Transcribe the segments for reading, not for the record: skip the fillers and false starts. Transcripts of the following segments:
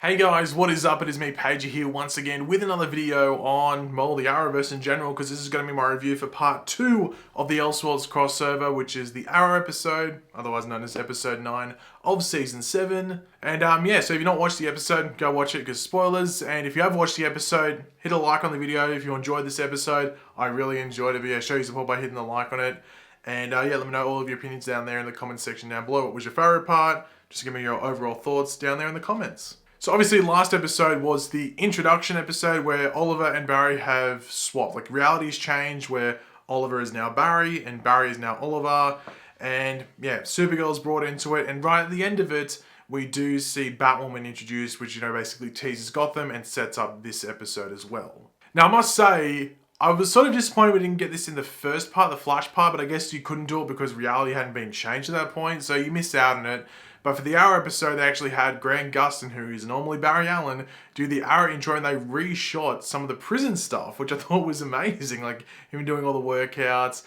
Hey guys, what is up? It is me, Pager, here once again with another video on, well, the Arrowverse in general, because this is going to be my review for part 2 of the Elseworlds crossover, which is the Arrow episode, otherwise known as episode 9 of season 7. And yeah, so if you've not watched the episode, go watch it because spoilers. And if you have watched the episode, hit a like on the video if you enjoyed this episode. I really enjoyed it, but yeah, show your support by hitting the like on it. And yeah, let me know all of your opinions down there in the comments section down below. What was your favorite part? Just give me your overall thoughts down there in the comments. So obviously last episode was the introduction episode where Oliver and Barry have swapped. Like reality's changed where Oliver is now Barry and Barry is now Oliver. And yeah, Supergirl's brought into it. And right at the end of it, we do see Batwoman introduced, which, basically teases Gotham and sets up this episode as well. Now I must say, I was sort of disappointed we didn't get this in the first part, the Flash part, but I guess you couldn't do it because reality hadn't been changed at that point. So you missed out on it. But for the Arrow episode, they actually had Grant Gustin, who is normally Barry Allen, do the Arrow intro, and they reshot some of the prison stuff, which I thought was amazing. Like him doing all the workouts,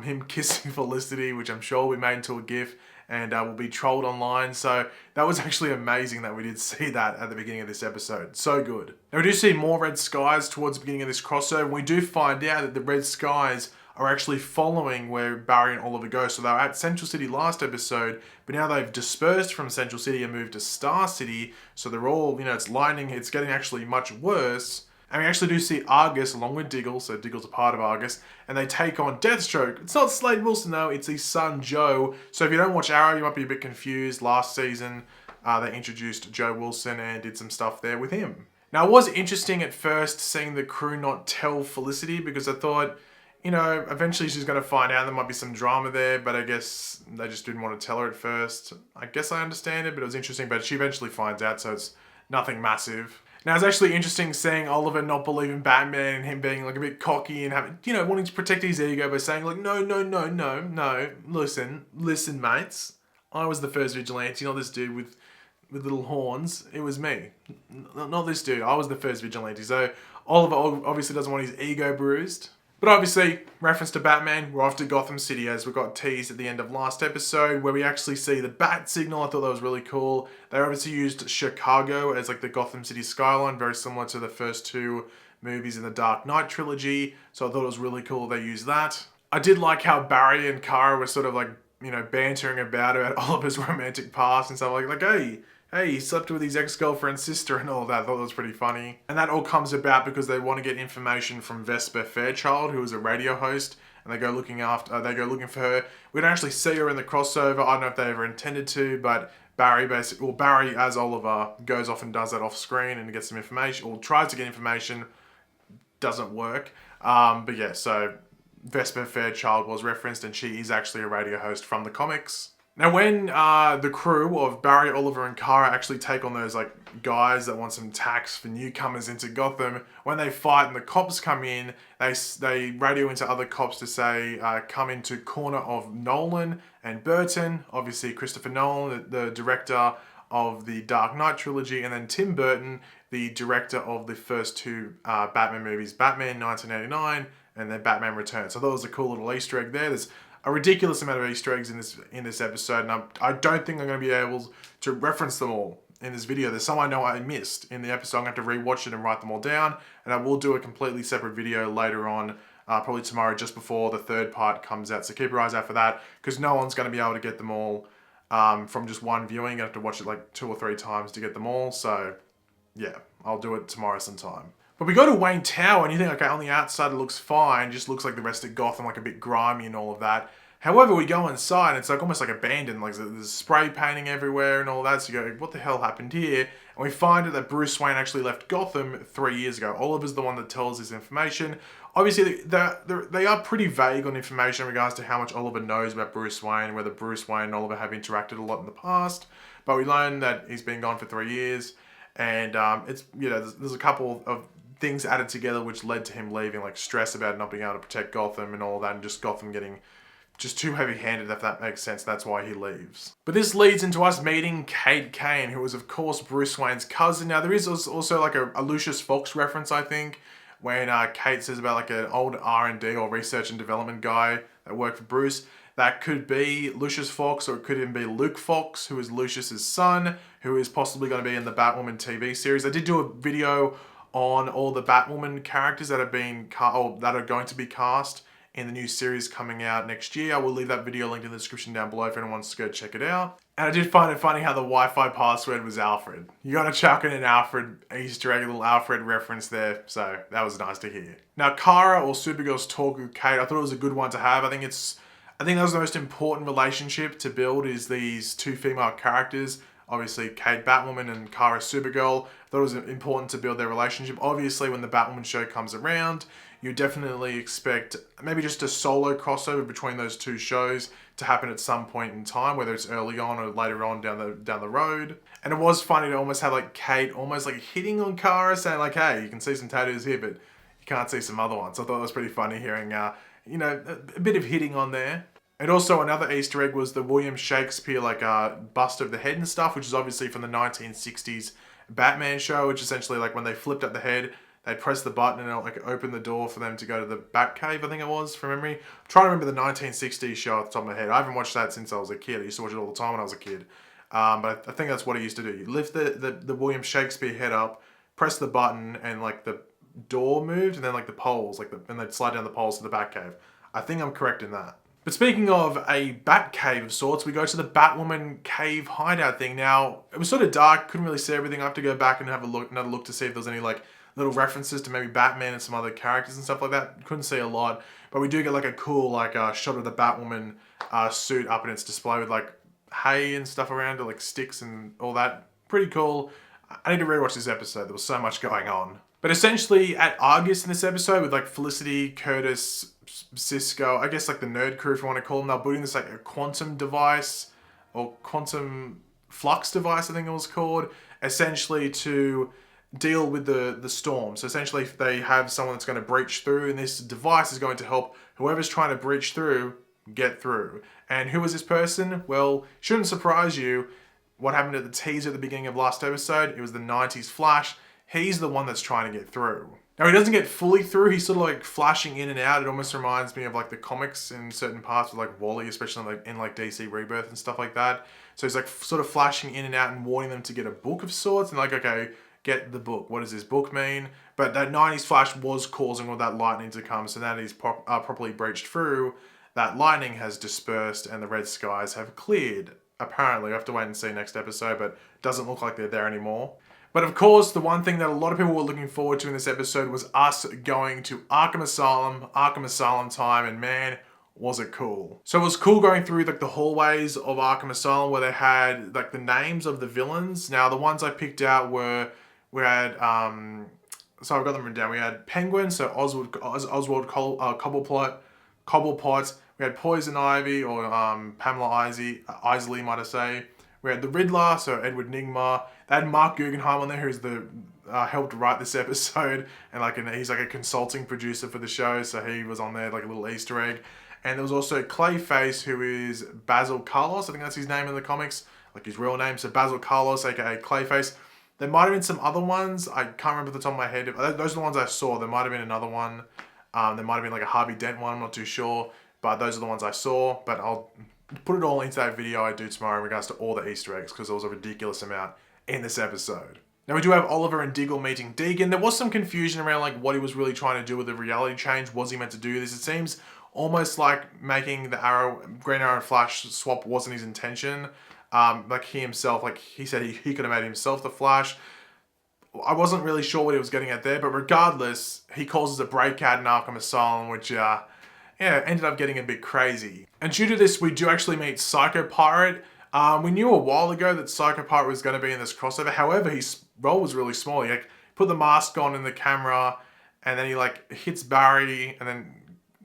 him kissing Felicity, which I'm sure will be made into a GIF and will be trolled online. So that was actually amazing that we did see that at the beginning of this episode. So good. Now we do see more red skies towards the beginning of this crossover, and we do find out that the red skies are actually following where Barry and Oliver go. So they were at Central City last episode, but now they've dispersed from Central City and moved to Star City. So they're all, it's lightning, it's getting actually much worse. And we actually do see Argus along with Diggle, so Diggle's a part of Argus, and they take on Deathstroke. It's not Slade Wilson though, it's his son Joe. So if you don't watch Arrow, you might be a bit confused. Last season, they introduced Joe Wilson and did some stuff there with him. Now it was interesting at first seeing the crew not tell Felicity, because I thought, eventually she's going to find out there might be some drama there, but I guess they just didn't want to tell her at first. I guess I understand it, but it was interesting, but she eventually finds out, so it's nothing massive. Now, it's actually interesting seeing Oliver not believe in Batman and him being like a bit cocky and having, wanting to protect his ego by saying like, no, listen, mates. I was the first vigilante, not this dude with little horns. It was me. Not this dude. I was the first vigilante. So Oliver obviously doesn't want his ego bruised. But obviously, reference to Batman, we're off to Gotham City as we got teased at the end of last episode where we actually see the bat signal. I thought that was really cool. They obviously used Chicago as like the Gotham City skyline, very similar to the first two movies in the Dark Knight trilogy. So I thought it was really cool they used that. I did like how Barry and Kara were sort of like, bantering about Oliver's romantic past and stuff like hey, he slept with his ex-girlfriend's sister and all that. I thought that was pretty funny. And that all comes about because they want to get information from Vesper Fairchild, who is a radio host, and they go looking for her. We don't actually see her in the crossover. I don't know if they ever intended to, but Barry as Oliver goes off and does that off screen and gets some information, or tries to get information, doesn't work. But yeah, so Vesper Fairchild was referenced, and she is actually a radio host from the comics. Now when the crew of Barry, Oliver and Kara actually take on those guys that want some tax for newcomers into Gotham, when they fight and the cops come in, they radio into other cops to say, come into corner of Nolan and Burton, obviously Christopher Nolan, the director of the Dark Knight trilogy, and then Tim Burton, the director of the first two Batman movies, Batman 1989 and then Batman Returns. So that was a cool little Easter egg there. There's a ridiculous amount of Easter eggs in this episode, and I don't think I'm going to be able to reference them all in this video. There's some I know I missed in the episode. I'm going to have to rewatch it and write them all down, and I will do a completely separate video later on, probably tomorrow, just before the third part comes out. So keep your eyes out for that, because no one's going to be able to get them all from just one viewing. You have to watch it like 2 or 3 times to get them all. So yeah, I'll do it tomorrow sometime. But we go to Wayne Tower and you think, okay, on the outside it looks fine, just looks like the rest of Gotham, like a bit grimy and all of that. However, we go inside and it's like almost like abandoned, like there's spray painting everywhere and all that. So you go, what the hell happened here? And we find out that Bruce Wayne actually left Gotham 3 years ago. Oliver's the one that tells this information. Obviously, they are pretty vague on information in regards to how much Oliver knows about Bruce Wayne, whether Bruce Wayne and Oliver have interacted a lot in the past. But we learn that he's been gone for 3 years. And it's, there's a couple of things added together which led to him leaving, like stress about not being able to protect Gotham and all that, and just Gotham getting just too heavy-handed, if that makes sense. That's why he leaves. But this leads into us meeting Kate Kane, who is of course Bruce Wayne's cousin. Now there is also like a Lucius Fox reference, I think, when Kate says about like an old R&D or research and development guy that worked for Bruce. That could be Lucius Fox, or it could even be Luke Fox, who is Lucius's son, who is possibly going to be in the Batwoman TV series. I did do a video on all the Batwoman characters that have been that are going to be cast in the new series coming out next year. I will leave that video linked in the description down below if anyone wants to go check it out. And I did find it funny how the Wi-Fi password was Alfred. You gotta chuck in an Alfred Easter egg, a little Alfred reference there, so that was nice to hear. Now, Kara, or Supergirl's talk with Kate, I thought it was a good one to have. I think that was the most important relationship to build, is these two female characters. Obviously, Kate Batwoman and Kara Supergirl. I thought it was important to build their relationship. Obviously, when the Batwoman show comes around, you definitely expect maybe just a solo crossover between those two shows to happen at some point in time, whether it's early on or later on down the road. And it was funny to almost have like Kate almost like hitting on Kara, saying like, hey, you can see some tattoos here, but you can't see some other ones. I thought it was pretty funny hearing, a bit of hitting on there. And also another Easter egg was the William Shakespeare bust of the head and stuff, which is obviously from the 1960s Batman show, which essentially like when they flipped up the head, they pressed the button and it like opened the door for them to go to the Batcave, I think it was, from memory. I'm trying to remember the 1960s show off the top of my head. I haven't watched that since I was a kid. I used to watch it all the time when I was a kid. But I think that's what he used to do. You lift the William Shakespeare head up, press the button, and like the door moved, and then like the poles, and they'd slide down the poles to the Batcave. I think I'm correct in that. But speaking of a Batcave of sorts, we go to the Batwoman cave hideout thing. Now, it was sort of dark, couldn't really see everything. I have to go back and have another look to see if there's any like little references to maybe Batman and some other characters and stuff like that. Couldn't see a lot, but we do get like a cool shot of the Batwoman suit up in its display with like hay and stuff around it, like sticks and all that. Pretty cool. I need to rewatch this episode. There was so much going on. But essentially at Argus in this episode with like Felicity, Curtis, Cisco, I guess like the nerd crew if you want to call them, they're building this like a quantum device or quantum flux device, I think it was called, essentially to deal with the storm. So essentially if they have someone that's going to breach through, and this device is going to help whoever's trying to breach through get through. And who is this person? Well, shouldn't surprise you what happened at the teaser at the beginning of last episode. It was the 90s Flash. He's the one that's trying to get through. Now, he doesn't get fully through. He's sort of like flashing in and out. It almost reminds me of like the comics in certain parts with like Wally, especially in like DC Rebirth and stuff like that. So he's like sort of flashing in and out and warning them to get a book of sorts. And like, okay, get the book. What does this book mean? But that 90s Flash was causing all that lightning to come. So now that he's properly breached through, that lightning has dispersed and the red skies have cleared. Apparently, we have to wait and see next episode, but it doesn't look like they're there anymore. But of course, the one thing that a lot of people were looking forward to in this episode was us going to Arkham Asylum time, and man, was it cool. So it was cool going through like the hallways of Arkham Asylum where they had like the names of the villains. Now, the ones I picked out were, we had, so I've got them written down. We had Penguin, so Oswald Cobblepot. We had Poison Ivy, or Pamela Isley, might I say. We had the Riddler, so Edward Nygma. They had Mark Guggenheim on there, who's helped write this episode, and he's like a consulting producer for the show, so he was on there like a little Easter egg. And there was also Clayface, who is Basil Carlos. I think that's his name in the comics, like his real name. So Basil Carlos, aka Clayface. There might have been some other ones. I can't remember off the top of my head. Those are the ones I saw. There might have been another one. There might have been like a Harvey Dent one. I'm not too sure. But those are the ones I saw. But I'll put it all into that video I do tomorrow in regards to all the Easter eggs, because there was a ridiculous amount in this episode. Now we do have Oliver and Diggle meeting Deegan. There was some confusion around like what he was really trying to do with the reality change. Was he meant to do this? It seems almost like making the Green Arrow and Flash swap wasn't his intention. Like he himself, like he said he could have made himself the Flash. I wasn't really sure what he was getting at there, but regardless, he causes a breakout in Arkham Asylum, which ended up getting a bit crazy. And due to this, we do actually meet Psycho Pirate. We knew a while ago that Psycho Pirate was going to be in this crossover. However, his role was really small. He put the mask on in the camera, and then he hits Barry, and then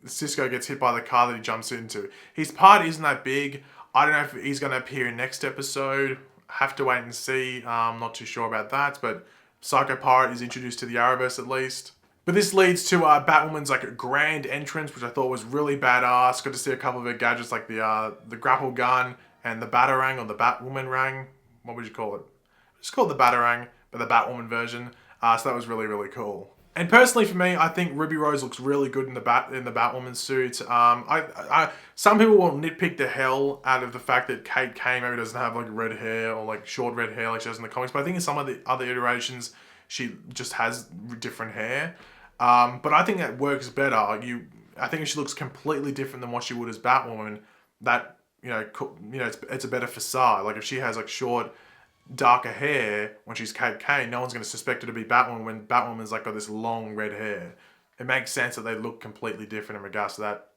Cisco gets hit by the car that he jumps into. His part isn't that big. I don't know if he's going to appear in next episode. Have to wait and see. I'm not too sure about that, but Psycho Pirate is introduced to the Arrowverse at least. But this leads to Batwoman's grand entrance, which I thought was really badass. Got to see a couple of her gadgets, like the grapple gun and the Batarang, or the Batwoman rang. What would you call it? Just call it the Batarang, but the Batwoman version. So that was really, really cool. And personally, for me, I think Ruby Rose looks really good in the Batwoman suit. Some people will nitpick the hell out of the fact that Kate Kane maybe doesn't have like red hair or like short red hair like she does in the comics. But I think in some of the other iterations, she just has different hair. But I think that works better. I think if she looks completely different than what she would as Batwoman, that it's a better facade. Like if she has like short, darker hair when she's Kate Kane, no one's going to suspect her to be Batwoman when Batwoman's like got this long red hair. It makes sense that they look completely different in regards to that,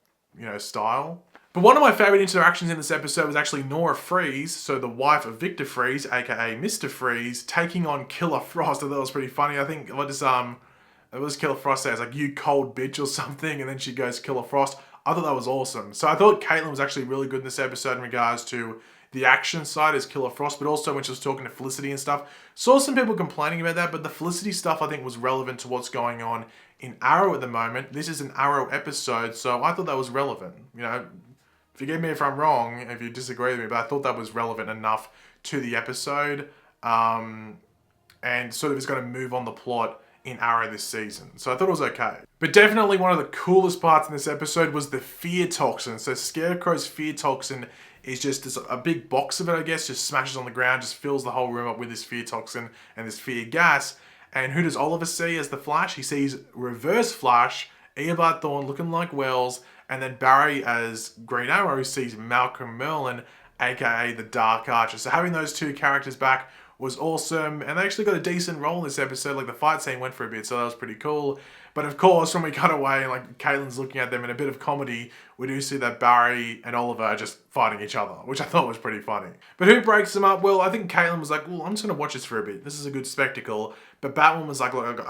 style. But one of my favourite interactions in this episode was actually Nora Freeze, so the wife of Victor Freeze, aka Mr. Freeze, taking on Killer Frost. I thought that was pretty funny. I think it was Killer Frost says like, "You cold bitch" or something, and then she goes Killer Frost. I thought that was awesome. So I thought Caitlin was actually really good in this episode in regards to the action side as Killer Frost, but also when she was talking to Felicity and stuff. Saw some people complaining about that, but the Felicity stuff I think was relevant to what's going on in Arrow at the moment. This is an Arrow episode, so I thought that was relevant. Forgive me if I'm wrong, if you disagree with me, but I thought that was relevant enough to the episode, and sort of is going to move on the plot in Arrow this season. So I thought it was okay. But definitely one of the coolest parts in this episode was the fear toxin. So Scarecrow's fear toxin is just a big box of it, I guess, just smashes on the ground, just fills the whole room up with this fear toxin and this fear gas. And who does Oliver see as the Flash? He sees Reverse Flash, Eobard Thawne looking like Wells, and then Barry as Green Arrow sees Malcolm Merlyn, aka the Dark Archer. So having those two characters back was awesome, and they actually got a decent role in this episode. Like the fight scene went for a bit, so that was pretty cool. But of course, when we cut away and like Caitlin's looking at them in a bit of comedy, we do see that Barry and Oliver are just fighting each other, which I thought was pretty funny. But who breaks them up? Well, I think Caitlin was like, "Well, I'm just gonna watch this for a bit. This is a good spectacle." But Batwoman was like, "Look,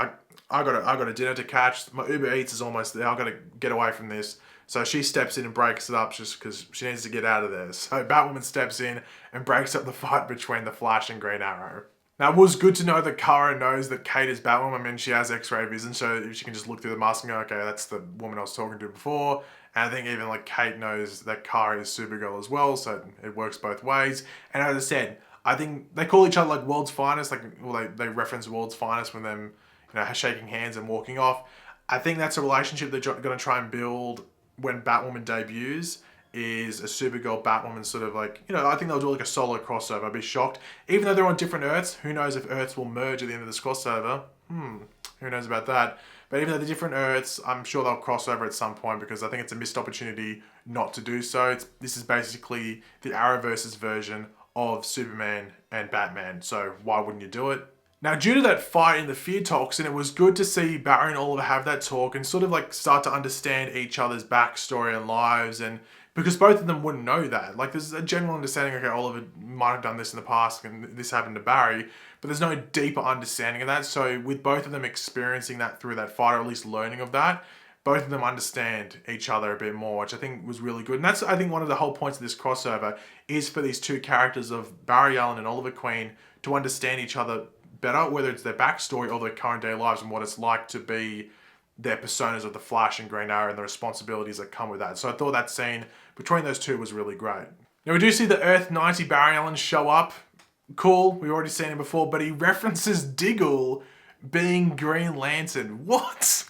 I got a dinner to catch. My Uber Eats is almost there. I got to get away from this." So she steps in and breaks it up just because she needs to get out of there. So Batwoman steps in and breaks up the fight between the Flash and Green Arrow. Now, it was good to know that Kara knows that Kate is Batwoman. I mean, she has X-ray vision, so she can just look through the mask and go, "Okay, that's the woman I was talking to before." And I think even like Kate knows that Kara is Supergirl as well, so it works both ways. And as I said, I think they call each other like World's Finest. They reference World's Finest when them shaking hands and walking off. I think that's a relationship they're going to try and build when Batwoman debuts, is a Supergirl Batwoman sort of like, I think they'll do like a solo crossover. I'd be shocked. Even though they're on different Earths, who knows if Earths will merge at the end of this crossover. Who knows about that? But even though they're different Earths, I'm sure they'll cross over at some point because I think it's a missed opportunity not to do so. This is basically the Arrowverse's version of Superman and Batman, so why wouldn't you do it? Now, due to that fight in the fear toxin, it was good to see Barry and Oliver have that talk and sort of like start to understand each other's backstory and lives, and because both of them wouldn't know that. Like, there's a general understanding, okay, Oliver might have done this in the past and this happened to Barry, but there's no deeper understanding of that. So with both of them experiencing that through that fight, or at least learning of that, both of them understand each other a bit more, which I think was really good. And that's, I think, one of the whole points of this crossover is for these two characters of Barry Allen and Oliver Queen to understand each other better, whether it's their backstory or their current day lives and what it's like to be their personas of the Flash and Green Arrow and the responsibilities that come with that. So I thought that scene between those two was really great. Now we do see the Earth-90 Barry Allen show up. Cool, we've already seen him before, but he references Diggle being Green Lantern. What?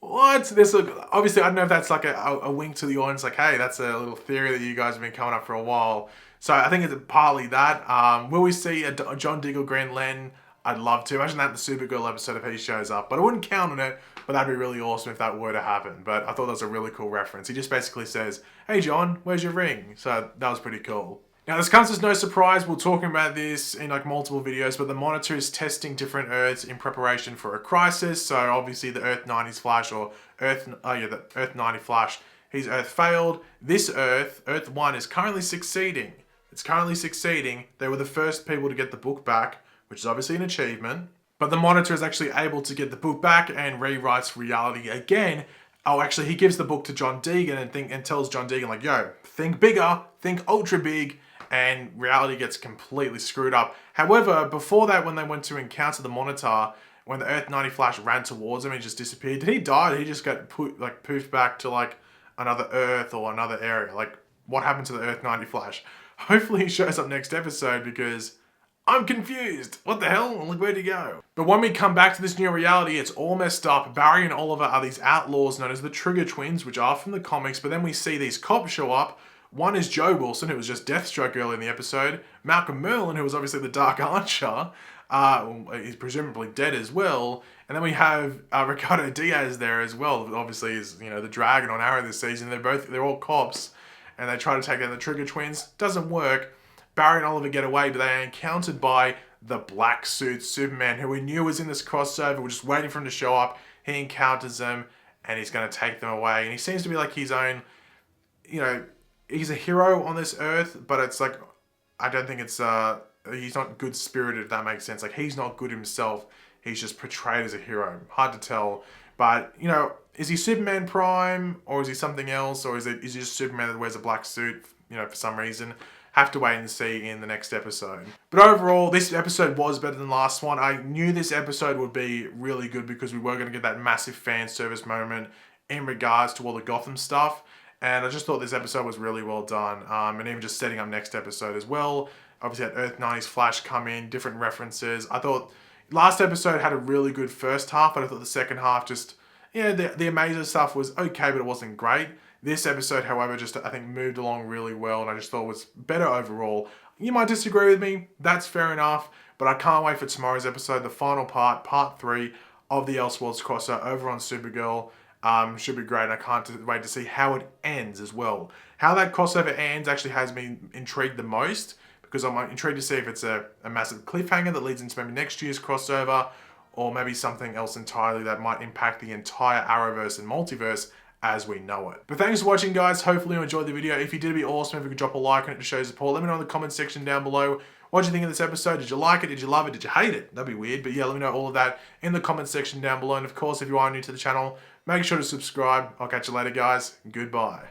This obviously, I don't know if that's like a wink to the audience, like, hey, that's a little theory that you guys have been coming up for a while. So I think it's partly that. Will we see a John Diggle Green Lantern? I'd love to. Imagine that in the Supergirl episode if he shows up. But I wouldn't count on it, but that'd be really awesome if that were to happen. But I thought that was a really cool reference. He just basically says, "Hey John, where's your ring?" So that was pretty cool. Now this comes as no surprise. We're talking about this in like multiple videos, but the Monitor is testing different Earths in preparation for a crisis. So obviously the Earth-90s Flash, or the Earth-90 Flash, his Earth failed. This Earth, Earth-1, is currently succeeding. It's currently succeeding. They were the first people to get the book back, which is obviously an achievement. But the Monitor is actually able to get the book back and rewrites reality again. Oh, actually, he gives the book to John Deegan and tells John Deegan, like, "Yo, think bigger, think ultra big," and reality gets completely screwed up. However, before that, when they went to encounter the Monitor, when the Earth-90 Flash ran towards him and he just disappeared, did he die? Did he just get poofed back to like another Earth or another area? Like, what happened to the Earth-90 Flash? Hopefully he shows up next episode, because I'm confused. What the hell? Like, where'd he go? But when we come back to this new reality, it's all messed up. Barry and Oliver are these outlaws known as the Trigger Twins, which are from the comics, but then we see these cops show up. One is Joe Wilson, who was just Deathstroke earlier in the episode. Malcolm Merlin, who was obviously the Dark Archer. He's presumably dead as well. And then we have Ricardo Diaz there as well. Obviously, is the Dragon on Arrow this season. They're all cops, and they try to take down the Trigger Twins. Doesn't work. Barry and Oliver get away, but they are encountered by the black suit Superman, who we knew was in this crossover. We're just waiting for him to show up. He encounters them, and he's going to take them away. And he seems to be like his own, he's a hero on this Earth, but it's like, I don't think it's, he's not good-spirited, if that makes sense. Like, he's not good himself. He's just portrayed as a hero. Hard to tell. But, is he Superman Prime, or is he something else, or is he just Superman that wears a black suit, for some reason? Have to wait and see in the next episode. But overall, this episode was better than the last one. I knew this episode would be really good because we were going to get that massive fan service moment in regards to all the Gotham stuff. And I just thought this episode was really well done. And even just setting up next episode as well. Obviously had Earth-90s Flash come in, different references. I thought last episode had a really good first half, but I thought the second half just, the Amazing stuff was okay, but it wasn't great. This episode, however, just I think moved along really well, and I just thought it was better overall. You might disagree with me, that's fair enough, but I can't wait for tomorrow's episode, the final part, part 3 of the Elseworlds crossover over on Supergirl. Should be great, and I can't wait to see how it ends as well. How that crossover ends actually has me intrigued the most, because I'm intrigued to see if it's a massive cliffhanger that leads into maybe next year's crossover, or maybe something else entirely that might impact the entire Arrowverse and multiverse as we know it. But thanks for watching, guys. Hopefully you enjoyed the video. If you did, it'd be awesome if you could drop a like on it to show support. Let me know in the comment section down below. What did you think of this episode? Did you like it? Did you love it? Did you hate it? That'd be weird. But yeah, let me know all of that in the comment section down below. And of course, if you are new to the channel, make sure to subscribe. I'll catch you later, guys. Goodbye.